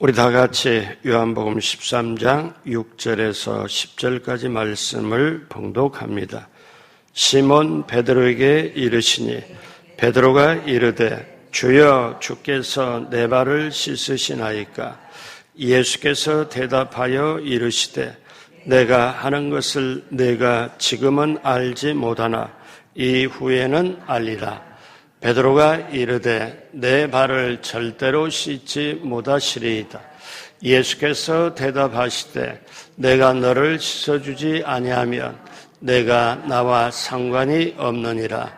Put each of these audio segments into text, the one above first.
우리 다 같이 요한복음 13장 6절에서 10절까지 말씀을 봉독합니다. 시몬 베드로에게 이르시니 베드로가 이르되 주여 주께서 내 발을 씻으시나이까? 예수께서 대답하여 이르시되 내가 하는 것을 내가 지금은 알지 못하나 이후에는 알리라. 베드로가 이르되 내 발을 절대로 씻지 못하시리이다. 예수께서 대답하시되 내가 너를 씻어주지 아니하면 내가 나와 상관이 없느니라.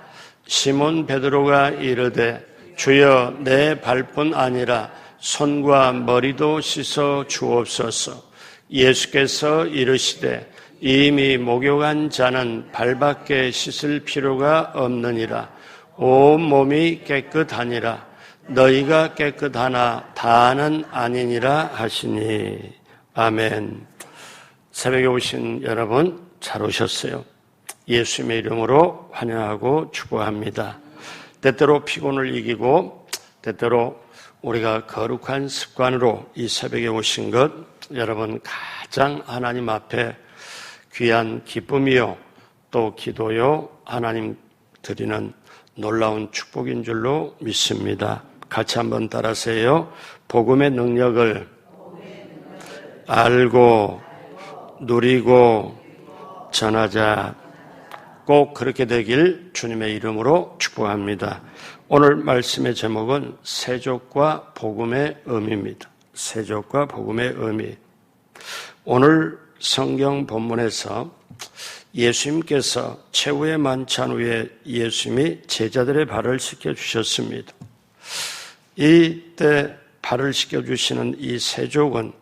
시몬 베드로가 이르되 주여 내 발뿐 아니라 손과 머리도 씻어 주옵소서. 예수께서 이르시되 이미 목욕한 자는 발밖에 씻을 필요가 없느니라. 온 몸이 깨끗하니라. 너희가 깨끗하나 다는 아니니라 하시니. 아멘. 새벽에 오신 여러분 잘 오셨어요. 예수님의 이름으로 환영하고 축복합니다. 때때로 피곤을 이기고 때때로 우리가 거룩한 습관으로 이 새벽에 오신 것 여러분 가장 하나님 앞에 귀한 기쁨이요 또 기도요 하나님 드리는 놀라운 축복인 줄로 믿습니다. 같이 한번 따라하세요. 복음의 능력을 알고 누리고 전하자. 꼭 그렇게 되길 주님의 이름으로 축복합니다. 오늘 말씀의 제목은 세족과 복음의 의미입니다. 세족과 복음의 의미. 오늘 성경 본문에서 예수님께서 최후의 만찬 후에 예수님이 제자들의 발을 씻겨주셨습니다. 이때 발을 씻겨주시는 이 세족은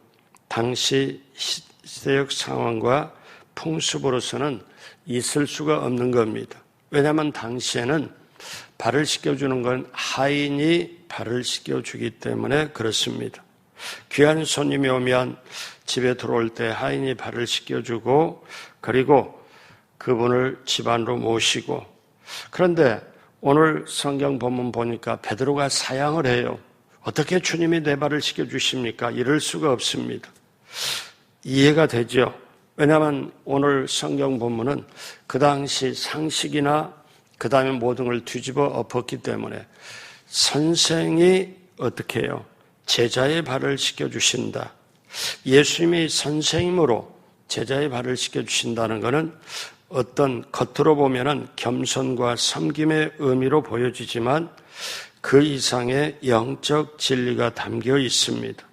당시 시대적 상황과 풍습으로서는 있을 수가 없는 겁니다. 왜냐하면 당시에는 발을 씻겨주는 건 하인이 발을 씻겨주기 때문에 그렇습니다. 귀한 손님이 오면 집에 들어올 때 하인이 발을 씻겨주고 그리고 그분을 집안으로 모시고, 그런데 오늘 성경 본문 보니까 베드로가 사양을 해요. 어떻게 주님이 내 발을 씻겨주십니까? 이럴 수가 없습니다. 이해가 되죠? 왜냐하면 오늘 성경 본문은 그 당시 상식이나 그 다음에 모든 걸 뒤집어 엎었기 때문에 선생이 어떻게 해요? 제자의 발을 씻겨주신다. 예수님이 선생님으로 제자의 발을 씻겨주신다는 것은 어떤 겉으로 보면은 겸손과 섬김의 의미로 보여지지만 그 이상의 영적 진리가 담겨 있습니다.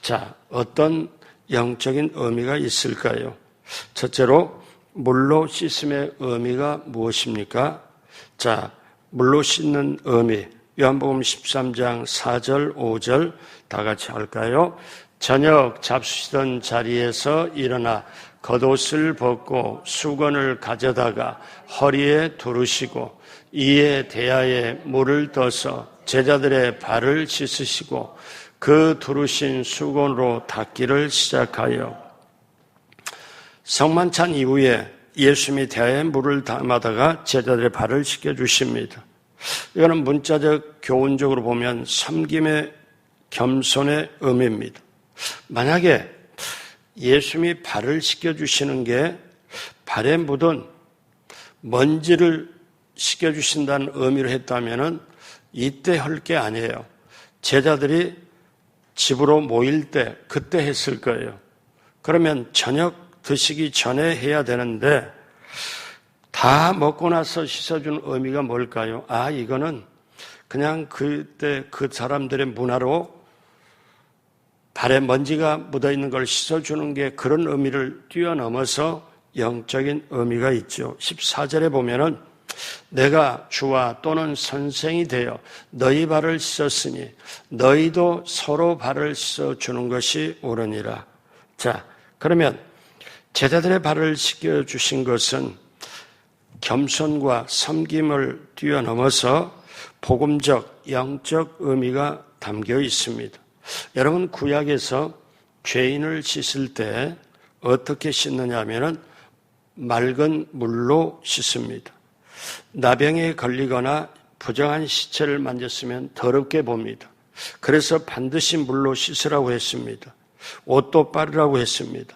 자, 어떤 영적인 의미가 있을까요? 첫째로 물로 씻음의 의미가 무엇입니까? 자, 물로 씻는 의미. 요한복음 13장 4절, 5절 다 같이 할까요? 저녁 잡수시던 자리에서 일어나 겉옷을 벗고 수건을 가져다가 허리에 두르시고 이에 대야에 물을 떠서 제자들의 발을 씻으시고 그 두르신 수건으로 닦기를 시작하여 성만찬 이후에 예수님이 대야에 물을 담아다가 제자들의 발을 씻겨주십니다. 이거는 문자적 교훈적으로 보면 섬김의 겸손의 의미입니다. 만약에 예수님이 발을 씻겨주시는 게 발에 묻은 먼지를 씻겨주신다는 의미로 했다면 이때 할 게 아니에요. 제자들이 집으로 모일 때 그때 했을 거예요. 그러면 저녁 드시기 전에 해야 되는데 다 먹고 나서 씻어주는 의미가 뭘까요? 아, 이거는 그냥 그때 그 사람들의 문화로 발에 먼지가 묻어있는 걸 씻어주는 게 그런 의미를 뛰어넘어서 영적인 의미가 있죠. 14절에 보면은 내가 주와 또는 선생이 되어 너희 발을 씻었으니 너희도 서로 발을 씻어주는 것이 옳으니라. 자, 그러면 제자들의 발을 씻겨주신 것은 겸손과 섬김을 뛰어넘어서 복음적, 영적 의미가 담겨 있습니다. 여러분 구약에서 죄인을 씻을 때 어떻게 씻느냐 하면은 맑은 물로 씻습니다. 나병에 걸리거나 부정한 시체를 만졌으면 더럽게 봅니다. 그래서 반드시 물로 씻으라고 했습니다. 옷도 빨으라고 했습니다.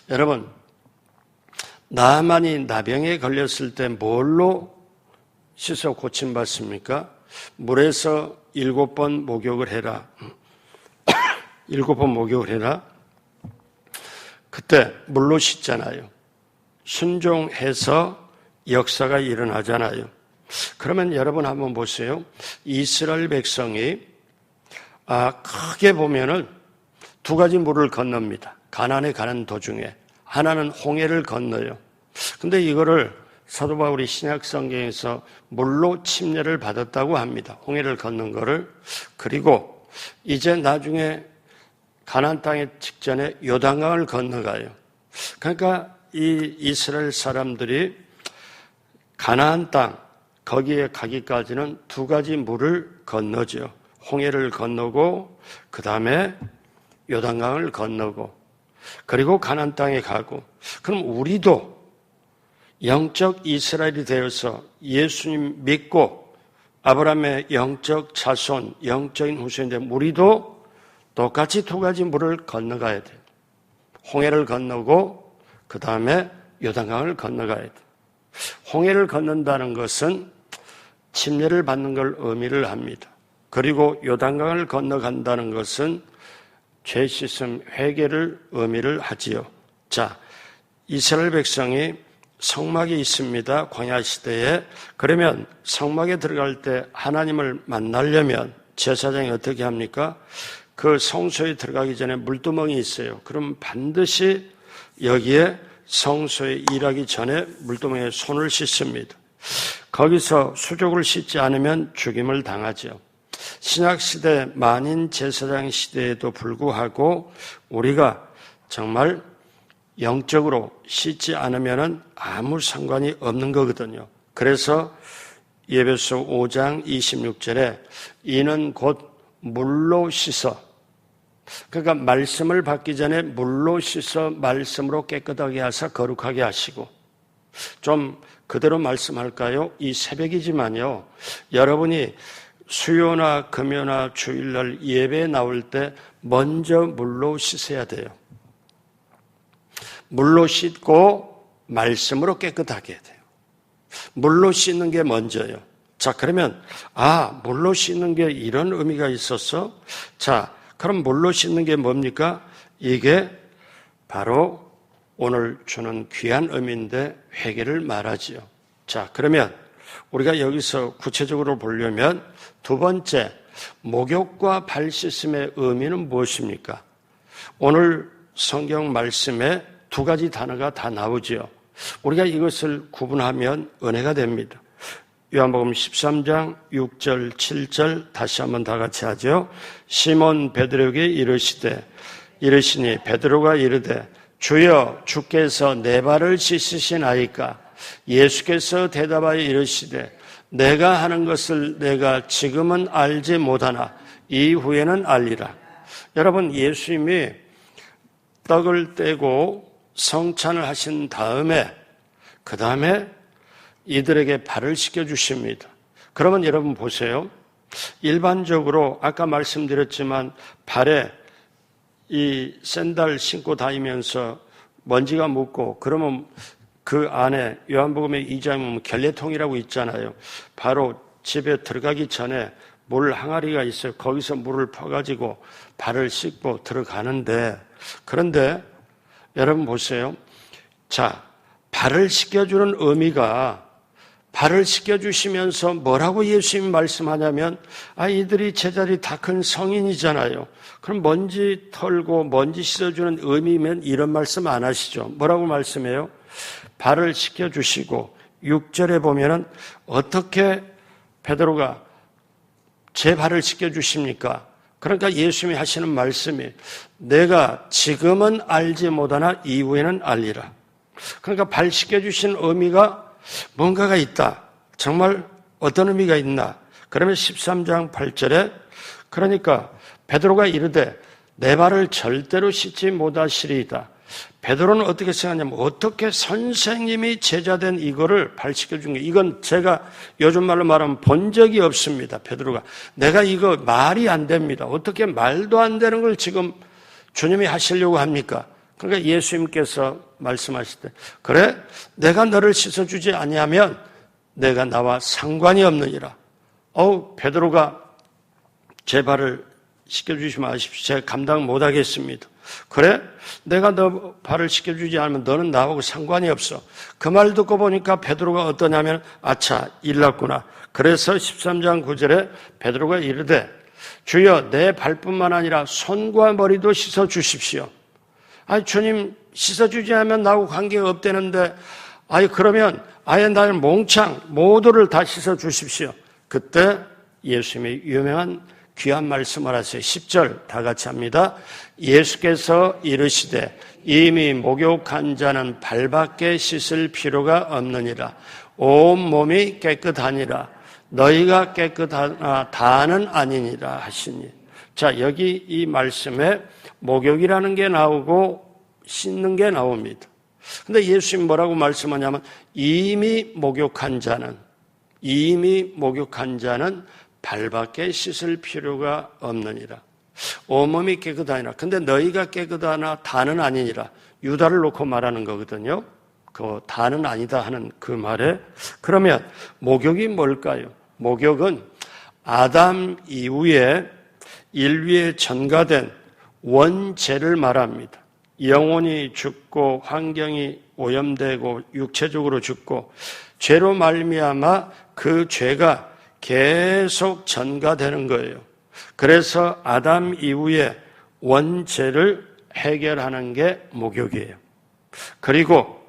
여러분, 나만이 나병에 걸렸을 때 뭘로 씻어 고침받습니까? 물에서 7번 목욕을 해라. 7번 목욕을 해라. 그때 물로 씻잖아요. 순종해서 역사가 일어나잖아요. 그러면 여러분 한번 보세요. 이스라엘 백성이 크게 보면은 두 가지 물을 건넙니다. 가나안에 가는 도중에. 하나는 홍해를 건너요. 근데 이거를 사도 바울이 신약 성경에서 물로 침례를 받았다고 합니다. 홍해를 건넌 거를. 그리고 이제 나중에 가나안 땅에 직전에 요단강을 건너가요. 그러니까 이 이스라엘 사람들이 가나안 땅 거기에 가기까지는 두 가지 물을 건너죠. 홍해를 건너고 그 다음에 요단강을 건너고 그리고 가나안 땅에 가고. 그럼 우리도 영적 이스라엘이 되어서 예수님 믿고 아브라함의 영적 자손, 영적인 후손인데 우리도 똑같이 두 가지 물을 건너가야 돼요. 홍해를 건너고 그 다음에 요단강을 건너가야 돼요. 홍해를 건넌다는 것은 침례를 받는 걸 의미를 합니다. 그리고 요단강을 건너간다는 것은 죄 씻음 회개를 의미를 하지요. 자, 이스라엘 백성이 성막이 있습니다. 광야 시대에. 그러면 성막에 들어갈 때 하나님을 만나려면 제사장이 어떻게 합니까? 그 성소에 들어가기 전에 물두멍이 있어요. 그럼 반드시 여기에 성소에 일하기 전에 물두멍에 손을 씻습니다. 거기서 수족을 씻지 않으면 죽임을 당하죠. 신약시대 만인 제사장 시대에도 불구하고 우리가 정말 영적으로 씻지 않으면 아무 상관이 없는 거거든요. 그래서 에베소 5장 26절에 이는 곧 물로 씻어, 그러니까 말씀을 받기 전에 물로 씻어 말씀으로 깨끗하게 하사 거룩하게 하시고, 좀 그대로 말씀할까요? 이 새벽이지만요, 여러분이 수요나 금요나 주일날 예배에 나올 때 먼저 물로 씻어야 돼요. 물로 씻고 말씀으로 깨끗하게 해야 돼요. 물로 씻는 게 먼저예요. 자, 그러면 물로 씻는 게 이런 의미가 있었어? 자, 그럼 물로 씻는 게 뭡니까? 이게 바로 오늘 주는 귀한 의미인데 회개를 말하지요. 자, 그러면 우리가 여기서 구체적으로 보려면 두 번째, 목욕과 발 씻음의 의미는 무엇입니까? 오늘 성경 말씀에 두 가지 단어가 다 나오지요. 우리가 이것을 구분하면 은혜가 됩니다. 요한복음 13장 6절 7절 다시 한번 다 같이 하죠. 시몬 베드로에게 이르시니 베드로가 이르되 주여 주께서 내 발을 씻으시나이까? 예수께서 대답하여 이르시되 내가 하는 것을 내가 지금은 알지 못하나 이후에는 알리라. 여러분, 예수님이 떡을 떼고 성찬을 하신 다음에 그 다음에 이들에게 발을 씻겨주십니다. 그러면 여러분 보세요. 일반적으로 아까 말씀드렸지만 발에 이 샌들 신고 다니면서 먼지가 묻고 그러면 그 안에 요한복음의 2장에 보면 결례통이라고 있잖아요. 바로 집에 들어가기 전에 물 항아리가 있어요. 거기서 물을 퍼가지고 발을 씻고 들어가는데, 그런데 여러분 보세요. 자, 발을 씻겨주는 의미가, 발을 씻겨주시면서 뭐라고 예수님이 말씀하냐면, 이들이 제자들이 다 큰 성인이잖아요. 그럼 먼지 털고 먼지 씻어주는 의미면 이런 말씀 안 하시죠. 뭐라고 말씀해요? 발을 씻겨주시고 6절에 보면은 어떻게 베드로가 제 발을 씻겨주십니까? 그러니까 예수님이 하시는 말씀이 내가 지금은 알지 못하나 이후에는 알리라. 그러니까 발 씻겨주신 의미가 뭔가가 있다. 정말 어떤 의미가 있나? 그러면 13장 8절에 그러니까 베드로가 이르되 내 발을 절대로 씻지 못하시리이다. 베드로는 어떻게 생각하냐면 어떻게 선생님이 제자된 이거를 발시켜준 게 이건 제가 요즘 말로 말하면 본 적이 없습니다. 베드로가 내가 이거 말이 안 됩니다. 어떻게 말도 안 되는 걸 지금 주님이 하시려고 합니까? 그러니까 예수님께서 말씀하실 때 그래 내가 너를 씻어주지 아니하면 내가 나와 상관이 없느니라. 베드로가 제 발을 씻겨주지 마십시오. 제가 감당 못하겠습니다. 그래? 내가 너 발을 씻겨주지 않으면 너는 나하고 상관이 없어. 그 말 듣고 보니까 베드로가 어떠냐면 아차 일났구나. 그래서 13장 9절에 베드로가 이르되 주여 내 발뿐만 아니라 손과 머리도 씻어주십시오. 아니 주님 씻어주지 않으면 나하고 관계가 없다는데 그러면 아예 나를 몽창 모두를 다 씻어주십시오. 그때 예수님의 유명한 귀한 말씀을 하세요. 10절 다 같이 합니다. 예수께서 이르시되 이미 목욕한 자는 발밖에 씻을 필요가 없느니라. 온 몸이 깨끗하니라. 너희가 깨끗하나 다는 아니니라 하시니. 자, 여기 이 말씀에 목욕이라는 게 나오고 씻는 게 나옵니다. 근데 예수님 뭐라고 말씀하냐면 이미 목욕한 자는 발밖에 씻을 필요가 없느니라. 온몸이 깨끗하니라. 근데 너희가 깨끗하나 다는 아니니라. 유다를 놓고 말하는 거거든요. 그 다는 아니다 하는 그 말에 그러면 목욕이 뭘까요? 목욕은 아담 이후에 인류에 전가된 원죄를 말합니다. 영혼이 죽고 환경이 오염되고 육체적으로 죽고 죄로 말미암아 그 죄가 계속 전가되는 거예요. 그래서 아담 이후에 원죄를 해결하는 게 목욕이에요. 그리고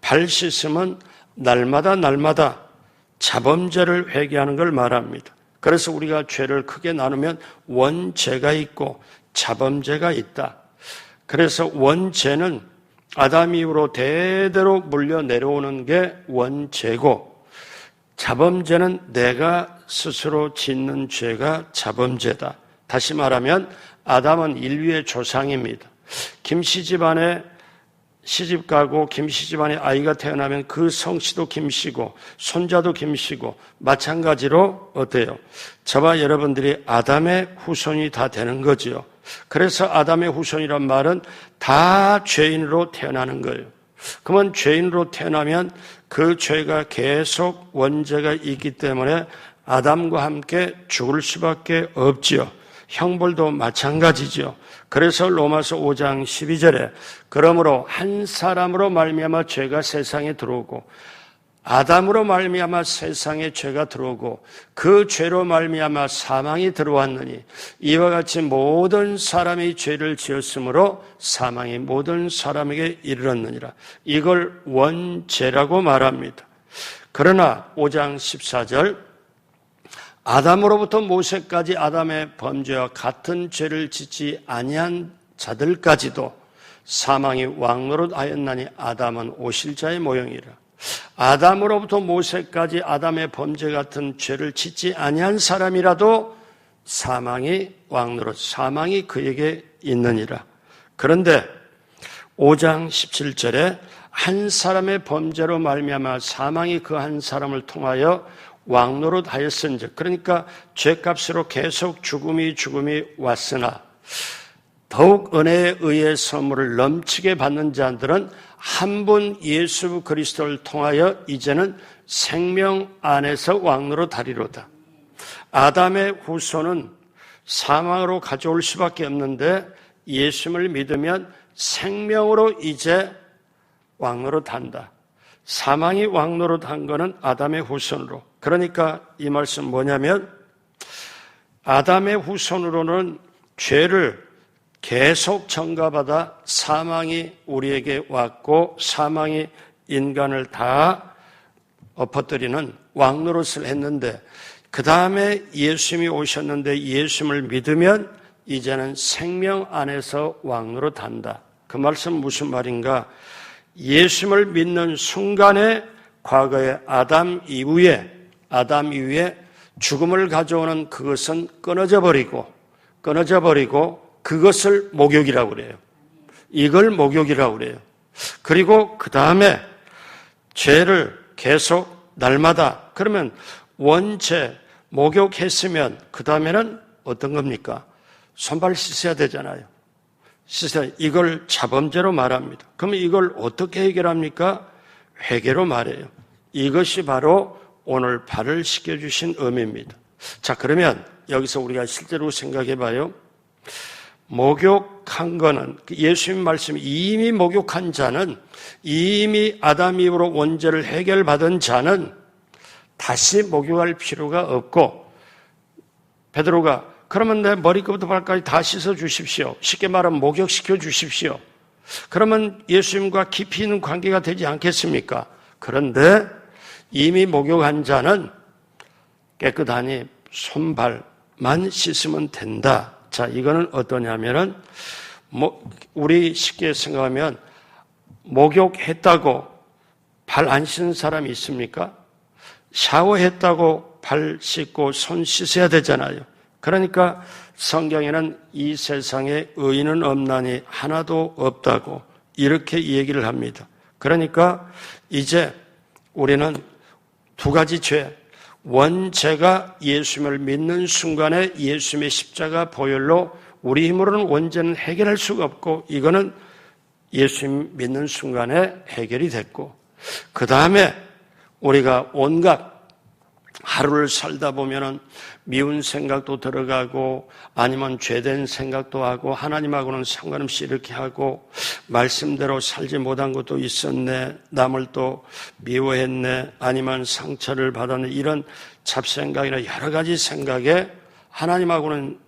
발 씻음은 날마다 자범죄를 회개하는 걸 말합니다. 그래서 우리가 죄를 크게 나누면 원죄가 있고 자범죄가 있다. 그래서 원죄는 아담 이후로 대대로 물려 내려오는 게 원죄고 자범죄는 내가 스스로 짓는 죄가 자범죄다. 다시 말하면 아담은 인류의 조상입니다. 김씨 집안에 시집 가고 김씨 집안에 아이가 태어나면 그 성씨도 김씨고 손자도 김씨고 마찬가지로 어때요? 저와 여러분들이 아담의 후손이 다 되는 거죠. 그래서 아담의 후손이란 말은 다 죄인으로 태어나는 거예요. 그러면 죄인으로 태어나면 그 죄가 계속 원죄가 있기 때문에 아담과 함께 죽을 수밖에 없지요. 형벌도 마찬가지죠. 그래서 로마서 5장 12절에 그러므로 한 사람으로 말미암아 죄가 세상에 들어오고 아담으로 말미암아 세상에 죄가 들어오고 그 죄로 말미암아 사망이 들어왔느니 이와 같이 모든 사람이 죄를 지었으므로 사망이 모든 사람에게 이르렀느니라. 이걸 원죄라고 말합니다. 그러나 5장 14절 아담으로부터 모세까지 아담의 범죄와 같은 죄를 짓지 아니한 자들까지도 사망이 왕노릇하였나니 아담은 오실자의 모형이라. 아담으로부터 모세까지 아담의 범죄 같은 죄를 짓지 아니한 사람이라도 사망이 왕노릇, 사망이 그에게 있느니라. 그런데 5장 17절에 한 사람의 범죄로 말미암아 사망이 그 한 사람을 통하여 왕노릇 하였은즉, 그러니까 죄값으로 계속 죽음이 왔으나 더욱 은혜에 의해 선물을 넘치게 받는 자들은 한 분 예수 그리스도를 통하여 이제는 생명 안에서 왕노릇 하리로다. 아담의 후손은 사망으로 가져올 수밖에 없는데 예수님을 믿으면 생명으로 이제 왕노릇 한다. 사망이 왕노릇 한 거는 아담의 후손으로. 그러니까 이 말씀 뭐냐면 아담의 후손으로는 죄를 계속 전가받아 사망이 우리에게 왔고 사망이 인간을 다 엎어뜨리는 왕노릇을 했는데 그 다음에 예수님이 오셨는데 예수님을 믿으면 이제는 생명 안에서 왕노릇 한다. 그 말씀 무슨 말인가? 예수님을 믿는 순간에 과거의 아담 이후에 죽음을 가져오는 그것은 끊어져 버리고 그것을 목욕이라고 그래요. 이걸 목욕이라고 그래요. 그리고 그 다음에 죄를 계속 날마다, 그러면 원죄 목욕했으면 그 다음에는 어떤 겁니까? 손발 씻어야 되잖아요. 이걸 자범죄로 말합니다. 그러면 이걸 어떻게 해결합니까? 회개로 말해요. 이것이 바로 오늘 발을 씻겨주신 의미입니다. 자, 그러면 여기서 우리가 실제로 생각해 봐요. 목욕한 거는, 예수님 말씀이 이미 목욕한 자는, 이미 아담 이후로 원죄를 해결받은 자는 다시 목욕할 필요가 없고, 베드로가 그러면 내 머리끝부터 발까지 다 씻어 주십시오. 쉽게 말하면 목욕시켜 주십시오. 그러면 예수님과 깊이 있는 관계가 되지 않겠습니까? 그런데 이미 목욕한 자는 깨끗하니 손발만 씻으면 된다. 자, 이거는 어떠냐면은, 우리 쉽게 생각하면 목욕했다고 발 안 씻는 사람이 있습니까? 샤워했다고 발 씻고 손 씻어야 되잖아요. 그러니까 성경에는 이 세상에 의인은 없나니 하나도 없다고 이렇게 얘기를 합니다. 그러니까 이제 우리는 두 가지 죄, 원죄가 예수님을 믿는 순간에 예수님의 십자가 보혈로 우리 힘으로는 원죄는 해결할 수가 없고, 이거는 예수님 믿는 순간에 해결이 됐고, 그 다음에 우리가 온갖 하루를 살다 보면은 미운 생각도 들어가고, 아니면 죄된 생각도 하고, 하나님하고는 상관없이 이렇게 하고, 말씀대로 살지 못한 것도 있었네, 남을 또 미워했네, 아니면 상처를 받았네, 이런 잡생각이나 여러 가지 생각에 하나님하고는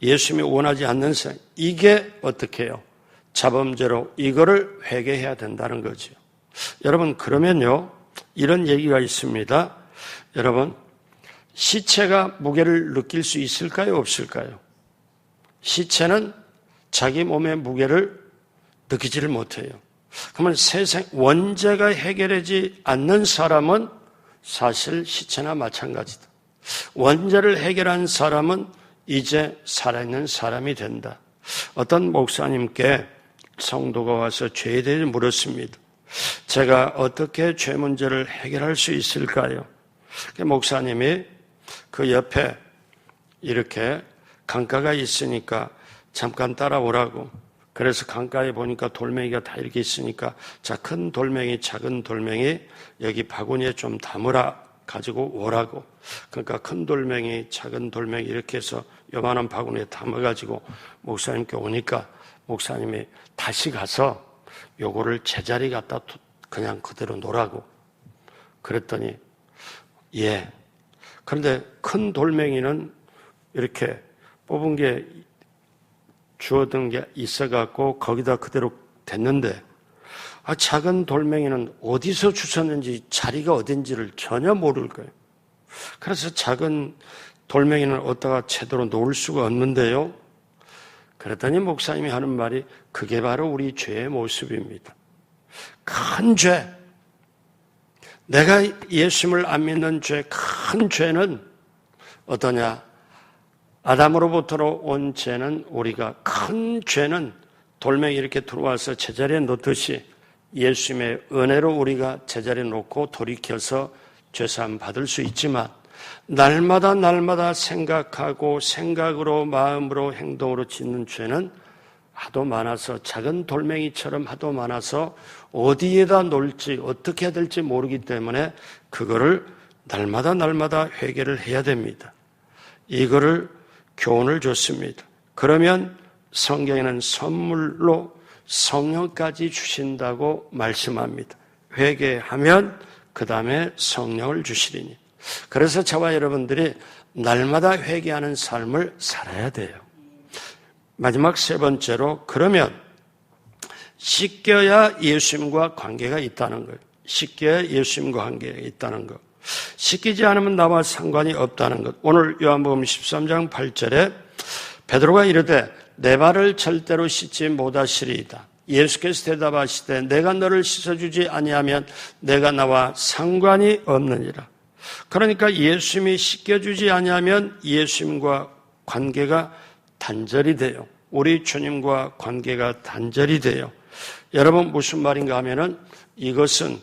예수님이 원하지 않는 생각, 이게 어떻게 해요? 자범죄로 이거를 회개해야 된다는 거죠. 여러분, 그러면요, 이런 얘기가 있습니다. 여러분, 시체가 무게를 느낄 수 있을까요? 없을까요? 시체는 자기 몸의 무게를 느끼지를 못해요. 그러면 세상 원죄가 해결하지 않는 사람은 사실 시체나 마찬가지다. 원죄를 해결한 사람은 이제 살아있는 사람이 된다. 어떤 목사님께 성도가 와서 죄에 대해 물었습니다. 제가 어떻게 죄 문제를 해결할 수 있을까요? 목사님이 그 옆에 이렇게 강가가 있으니까 잠깐 따라오라고. 그래서 강가에 보니까 돌멩이가 다 이렇게 있으니까, 자, 큰 돌멩이, 작은 돌멩이 여기 바구니에 좀 담으라 가지고 오라고. 그러니까 큰 돌멩이, 작은 돌멩이 이렇게 해서 요만한 바구니에 담아가지고 목사님께 오니까 목사님이 다시 가서 요거를 제자리 갖다 그냥 그대로 놓으라고. 그랬더니 예. 그런데 큰 돌멩이는 이렇게 뽑은 게 주워둔 게 있어갖고 거기다 그대로 댔는데, 작은 돌멩이는 어디서 주웠는지 자리가 어딘지를 전혀 모를 거예요. 그래서 작은 돌멩이는 어디다가 제대로 놓을 수가 없는데요. 그랬더니 목사님이 하는 말이, 그게 바로 우리 죄의 모습입니다. 큰 죄, 내가 예수님을 안 믿는 죄, 큰 죄는 어떠냐? 아담으로부터로 온 죄는, 우리가 큰 죄는 돌멩이 이렇게 들어와서 제자리에 놓듯이 예수님의 은혜로 우리가 제자리에 놓고 돌이켜서 죄사함 받을 수 있지만, 날마다 생각하고 생각으로 마음으로 행동으로 짓는 죄는 하도 많아서, 작은 돌멩이처럼 하도 많아서 어디에다 놓을지 어떻게 해야 될지 모르기 때문에 그거를 날마다 회개를 해야 됩니다. 이거를 교훈을 줬습니다. 그러면 성경에는 선물로 성령까지 주신다고 말씀합니다. 회개하면 그 다음에 성령을 주시리니. 그래서 저와 여러분들이 날마다 회개하는 삶을 살아야 돼요. 마지막 세 번째로, 그러면 씻겨야 예수님과 관계가 있다는 거예요. 씻겨야 예수님과 관계가 있다는 것. 씻기지 않으면 나와 상관이 없다는 것. 오늘 요한복음 13장 8절에 베드로가 이르되 내 발을 절대로 씻지 못하시리이다. 예수께서 대답하시되 내가 너를 씻어주지 아니하면 내가 나와 상관이 없느니라. 그러니까 예수님이 씻겨주지 아니하면 예수님과 관계가 단절이 돼요. 우리 주님과 관계가 단절이 돼요. 여러분 무슨 말인가 하면은 이것은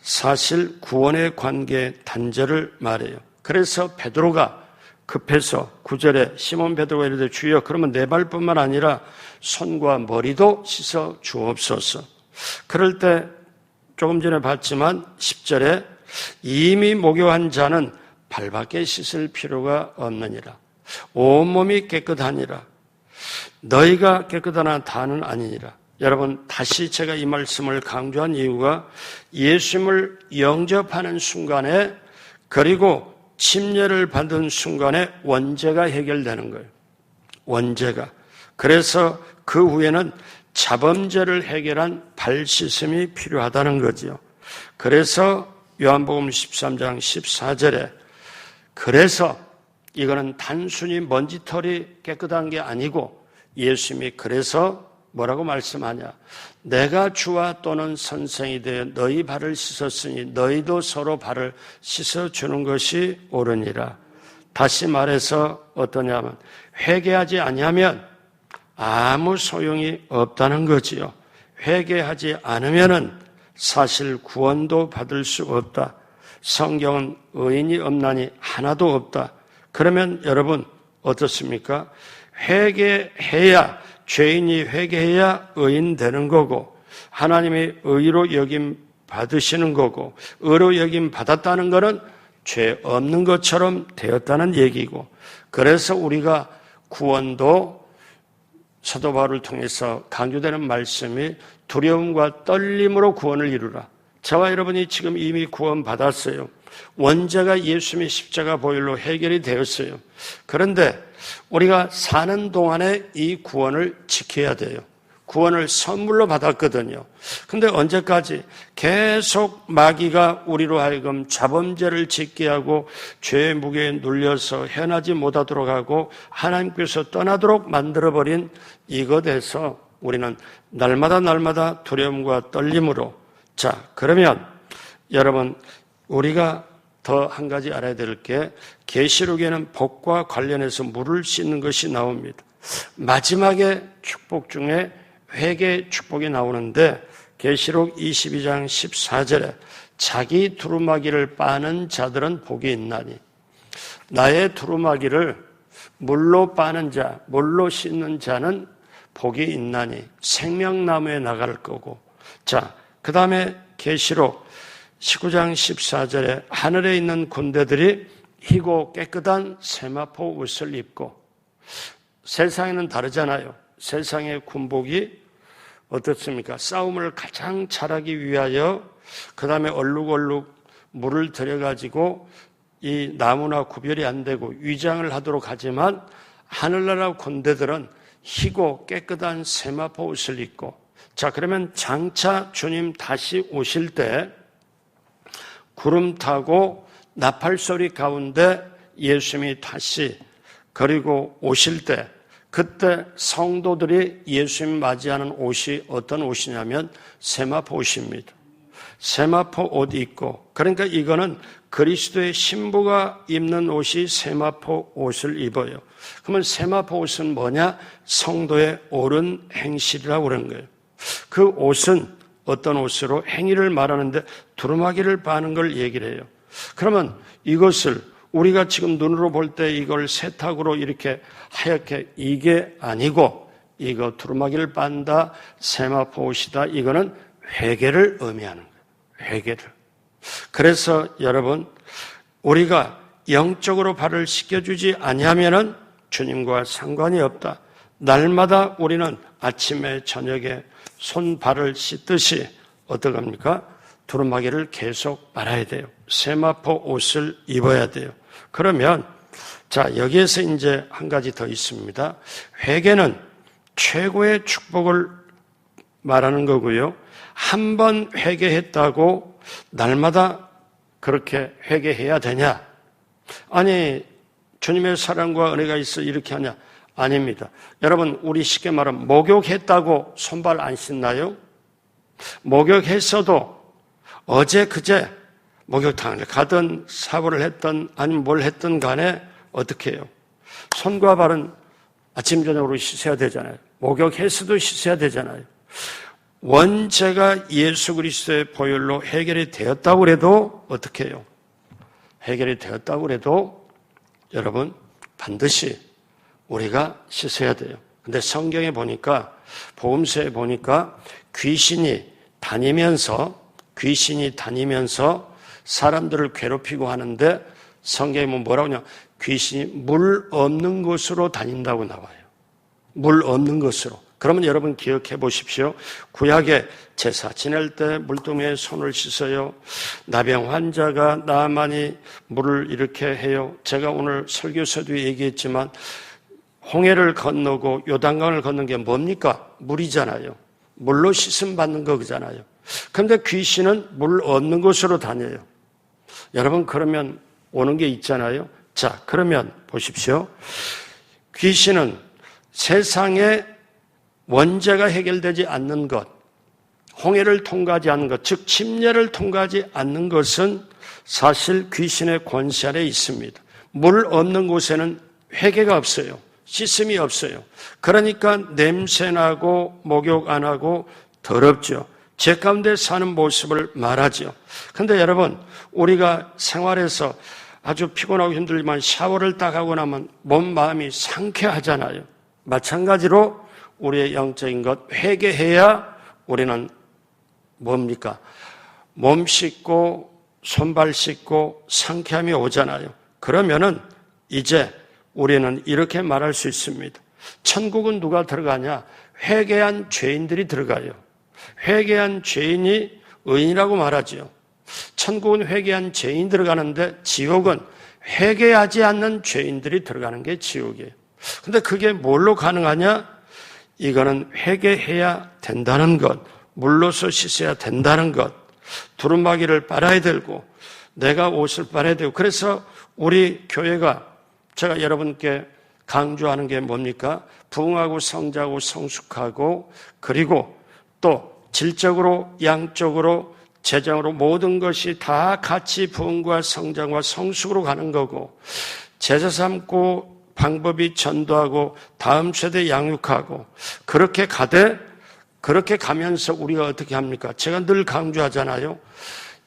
사실 구원의 관계 단절을 말해요. 그래서 베드로가 급해서 9절에 시몬 베드로가 이르되 주여 그러면 내 발뿐만 아니라 손과 머리도 씻어 주옵소서. 그럴 때 조금 전에 봤지만 10절에 이미 목욕한 자는 발밖에 씻을 필요가 없느니라. 온몸이 깨끗하니라. 너희가 깨끗하나 다는 아니니라. 여러분 다시 제가 이 말씀을 강조한 이유가 예수님을 영접하는 순간에 그리고 침례를 받은 순간에 원죄가 해결되는 거예요. 원죄가. 그래서 그 후에는 자범죄를 해결한 발 씻음이 필요하다는 거지요. 그래서 요한복음 13장 14절에 그래서 이거는 단순히 먼지털이 깨끗한 게 아니고 예수님이 그래서 뭐라고 말씀하냐. 내가 주와 또는 선생이 되어 너희 발을 씻었으니 너희도 서로 발을 씻어주는 것이 옳으니라. 다시 말해서 어떠냐면 회개하지 아니하면 아무 소용이 없다는 거지요. 회개하지 않으면은 사실 구원도 받을 수 없다. 성경은 의인이 없나니 하나도 없다. 그러면 여러분 어떻습니까? 회개해야 죄인이 회개해야 의인 되는 거고 하나님이 의로 여김 받으시는 거고 의로 여김 받았다는 것은 죄 없는 것처럼 되었다는 얘기고 그래서 우리가 구원도 사도 바울을 통해서 강조되는 말씀이 두려움과 떨림으로 구원을 이루라. 저와 여러분이 지금 이미 구원 받았어요. 원죄가 예수님의 십자가 보혈로 해결이 되었어요. 그런데 우리가 사는 동안에 이 구원을 지켜야 돼요. 구원을 선물로 받았거든요. 근데 언제까지 계속 마귀가 우리로 하여금 자범죄를 짓게 하고 죄의 무게에 눌려서 헤어나지 못하도록 하고 하나님께서 떠나도록 만들어버린 이것에서 우리는 날마다 두려움과 떨림으로 자 그러면 여러분 우리가 더 한 가지 알아야 될 게 계시록에는 복과 관련해서 물을 씻는 것이 나옵니다. 마지막에 축복 중에 회개 축복이 나오는데 계시록 22장 14절에 자기 두루마기를 빠는 자들은 복이 있나니 나의 두루마기를 물로 빠는 자, 물로 씻는 자는 복이 있나니 생명나무에 나갈 거고 자, 그 다음에 계시록 19장 14절에 하늘에 있는 군대들이 희고 깨끗한 세마포 옷을 입고 세상에는 다르잖아요. 세상의 군복이 어떻습니까? 싸움을 가장 잘하기 위하여 그 다음에 얼룩얼룩 물을 들여가지고 이 나무나 구별이 안 되고 위장을 하도록 하지만 하늘나라 군대들은 희고 깨끗한 세마포 옷을 입고 자 그러면 장차 주님 다시 오실 때 구름 타고 나팔 소리 가운데 예수님이 다시 그리고 오실 때 그때 성도들이 예수님 맞이하는 옷이 어떤 옷이냐면 세마포 옷입니다. 세마포 옷 입고 그러니까 이거는 그리스도의 신부가 입는 옷이 세마포 옷을 입어요. 그러면 세마포 옷은 뭐냐? 성도의 옳은 행실이라고 그러는 거예요. 그 옷은 어떤 옷으로 행위를 말하는데 두루마기를 빠는 걸 얘기를 해요. 그러면 이것을 우리가 지금 눈으로 볼 때 이걸 세탁으로 이렇게 하얗게 이게 아니고 이거 두루마기를 빤다, 세마포 옷이다. 이거는 회개를 의미하는 거예요. 회개를. 그래서 여러분 우리가 영적으로 발을 씻겨주지 아니하면은 주님과 상관이 없다. 날마다 우리는 아침에 저녁에 손 발을 씻듯이 어떡합니까? 두루마기를 계속 빨아야 돼요. 세마포 옷을 입어야 돼요. 그러면 자 여기에서 이제 한 가지 더 있습니다. 회개는 최고의 축복을 말하는 거고요. 한 번 회개했다고 날마다 그렇게 회개해야 되냐? 아니 주님의 사랑과 은혜가 있어 이렇게 하냐? 아닙니다. 여러분 우리 쉽게 말하면 목욕했다고 손발 안 씻나요? 목욕했어도 어제 그제 목욕탕을 가든 샤워를 했든 아니면 뭘 했든 간에 어떻게 해요? 손과 발은 아침 저녁으로 씻어야 되잖아요. 목욕해서도 씻어야 되잖아요. 원죄가 예수 그리스도의 보혈로 해결이 되었다고 해도 어떻게 해요? 해결이 되었다고 해도 여러분 반드시 우리가 씻어야 돼요. 근데 성경에 보니까 복음서에 보니까 귀신이 다니면서 사람들을 괴롭히고 하는데 성경에 뭐라고 하냐? 귀신이 물 없는 곳으로 다닌다고 나와요. 물 없는 곳으로. 그러면 여러분 기억해 보십시오. 구약에 제사 지낼 때 물동에 손을 씻어요. 나병 환자가 나만이 물을 이렇게 해요. 제가 오늘 설교서도 얘기했지만 홍해를 건너고 요단강을 걷는 게 뭡니까? 물이잖아요. 물로 씻음 받는 거잖아요. 그런데 귀신은 물 없는 곳으로 다녀요. 여러분 그러면 오는 게 있잖아요. 자, 그러면 보십시오. 귀신은 세상에 원죄가 해결되지 않는 것, 홍해를 통과하지 않는 것, 즉 침례를 통과하지 않는 것은 사실 귀신의 권세 아래 있습니다. 물 없는 곳에는 회개가 없어요. 씻음이 없어요. 그러니까 냄새나고 목욕 안 하고 더럽죠. 죄 가운데 사는 모습을 말하죠. 그런데 여러분, 우리가 생활에서 아주 피곤하고 힘들지만 샤워를 딱 하고 나면 몸, 마음이 상쾌하잖아요. 마찬가지로 우리의 영적인 것 회개해야 우리는 뭡니까? 몸 씻고 손발 씻고 상쾌함이 오잖아요. 그러면은 이제 우리는 이렇게 말할 수 있습니다. 천국은 누가 들어가냐? 회개한 죄인들이 들어가요. 회개한 죄인이 의인이라고 말하지요. 천국은 회개한 죄인이 들어가는데 지옥은 회개하지 않는 죄인들이 들어가는 게 지옥이에요. 근데 그게 뭘로 가능하냐? 이거는 회개해야 된다는 것, 물로서 씻어야 된다는 것, 두루마기를 빨아야 되고 내가 옷을 빨아야 되고. 그래서 우리 교회가 제가 여러분께 강조하는 게 뭡니까? 부흥하고 성장하고 성숙하고 그리고 또 질적으로 양적으로 재정으로 모든 것이 다 같이 부흥과 성장과 성숙으로 가는 거고, 제자 삼고 방법이 전도하고 다음 세대 양육하고 그렇게 가면서 우리가 어떻게 합니까? 제가 늘 강조하잖아요.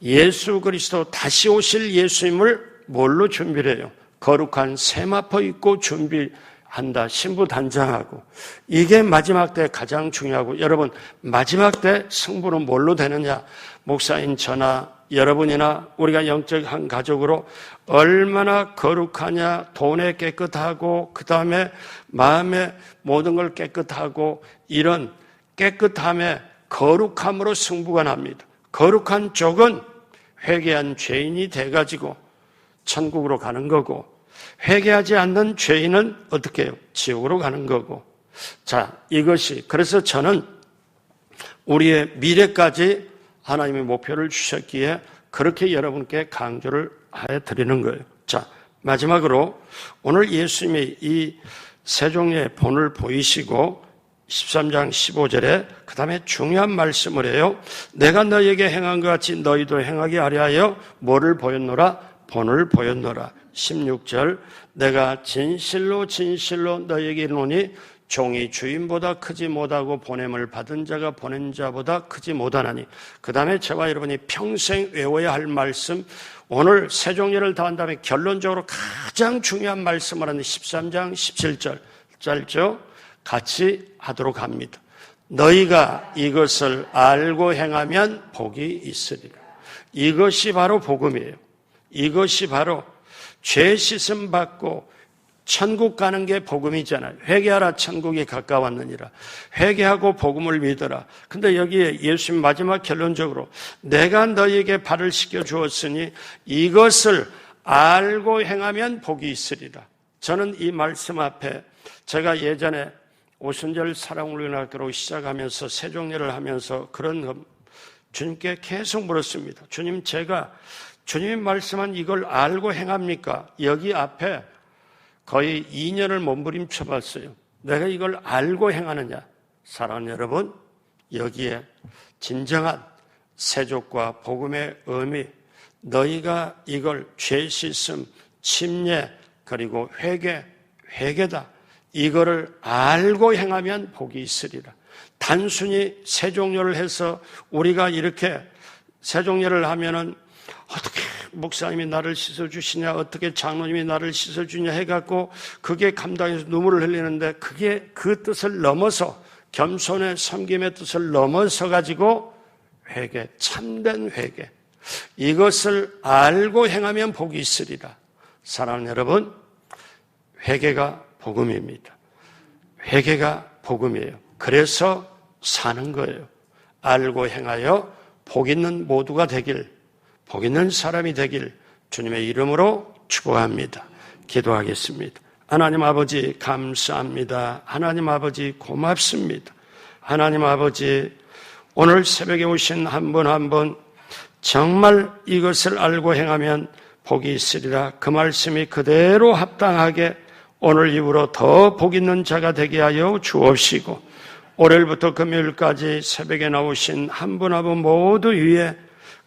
예수 그리스도 다시 오실 예수님을 뭘로 준비를 해요? 거룩한 세마포 입고 준비한다. 신부 단장하고. 이게 마지막 때 가장 중요하고, 여러분 마지막 때 승부는 뭘로 되느냐? 목사인 저나 여러분이나 우리가 영적 한 가족으로 얼마나 거룩하냐, 돈에 깨끗하고 그 다음에 마음에 모든 걸 깨끗하고, 이런 깨끗함에 거룩함으로 승부가 납니다. 거룩한 쪽은 회개한 죄인이 돼가지고 천국으로 가는 거고, 회개하지 않는 죄인은 어떻게 해요? 지옥으로 가는 거고. 자, 이것이 그래서 저는 우리의 미래까지 하나님의 목표를 주셨기에 그렇게 여러분께 강조를 해드리는 거예요. 자, 마지막으로 오늘 예수님이 이 세 종류의 본을 보이시고 13장 15절에 그 다음에 중요한 말씀을 해요. 내가 너희에게 행한 것 같이 너희도 행하게 하려 하여 뭐를 보였노라? 본을 보였노라. 16절 내가 진실로 진실로 너희에게 이르노니 종이 주인보다 크지 못하고 보냄을 받은 자가 보낸 자보다 크지 못하나니. 그 다음에 저와 여러분이 평생 외워야 할 말씀, 오늘 세 종류를 다한 다음에 결론적으로 가장 중요한 말씀을 하는 13장 17절 짧죠? 같이 하도록 합니다. 너희가 이것을 알고 행하면 복이 있으리라. 이것이 바로 복음이에요. 이것이 바로 죄 씻음 받고 천국 가는 게 복음이잖아요. 회개하라 천국이 가까웠느니라. 회개하고 복음을 믿어라. 근데 여기에 예수님 마지막 결론적으로 내가 너희에게 발을 씻겨 주었으니 이것을 알고 행하면 복이 있으리라. 저는 이 말씀 앞에 제가 예전에 오순절 사랑울린학교로 시작하면서 세종례를 하면서 그런 주님께 계속 물었습니다. 주님, 제가 주님이 말씀한 이걸 알고 행합니까? 여기 앞에 거의 2년을 몸부림쳐 봤어요. 내가 이걸 알고 행하느냐? 사랑하는 여러분, 여기에 진정한 세족과 복음의 의미, 너희가 이걸 죄 씻음, 침례, 그리고 회개다. 이거를 알고 행하면 복이 있으리라. 단순히 세종례를 해서 우리가 이렇게 세종례를 하면은 어떻게 목사님이 나를 씻어주시냐, 어떻게 장로님이 나를 씻어주냐 해갖고 그게 감당해서 눈물을 흘리는데 그게 그 뜻을 넘어서 겸손의 섬김의 뜻을 넘어서 가지고 회개, 참된 회개, 이것을 알고 행하면 복이 있으리라. 사랑하는 여러분, 회개가 복음입니다. 회개가 복음이에요. 그래서 사는 거예요. 알고 행하여 복 있는 모두가 되길, 복 있는 사람이 되길 주님의 이름으로 축복합니다. 기도하겠습니다. 하나님 아버지 감사합니다. 하나님 아버지 고맙습니다. 하나님 아버지, 오늘 새벽에 오신 한 분 한 분 정말 이것을 알고 행하면 복이 있으리라. 그 말씀이 그대로 합당하게 오늘 이후로 더 복 있는 자가 되게 하여 주옵시고, 월요일부터 금요일까지 새벽에 나오신 한 분 한 분 모두 위에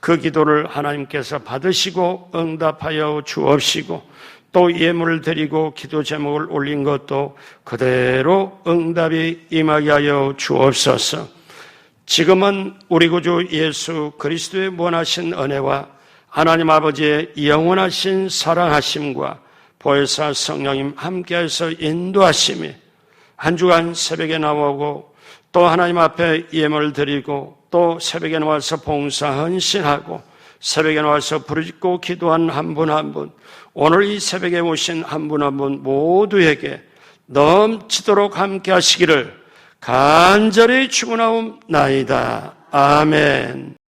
그 기도를 하나님께서 받으시고 응답하여 주옵시고, 또 예물을 드리고 기도 제목을 올린 것도 그대로 응답이 임하게 하여 주옵소서. 지금은 우리 구주 예수 그리스도의 무한하신 은혜와 하나님 아버지의 영원하신 사랑하심과 보혜사 성령님 함께해서 인도하심이 한 주간 새벽에 나오고 또 하나님 앞에 예물을 드리고 또 새벽에 나와서 봉사 헌신하고 새벽에 나와서 부르짖고 기도한 한 분 한 분, 오늘 이 새벽에 오신 한 분 한 분 모두에게 넘치도록 함께 하시기를 간절히 축원하옵나이다. 아멘.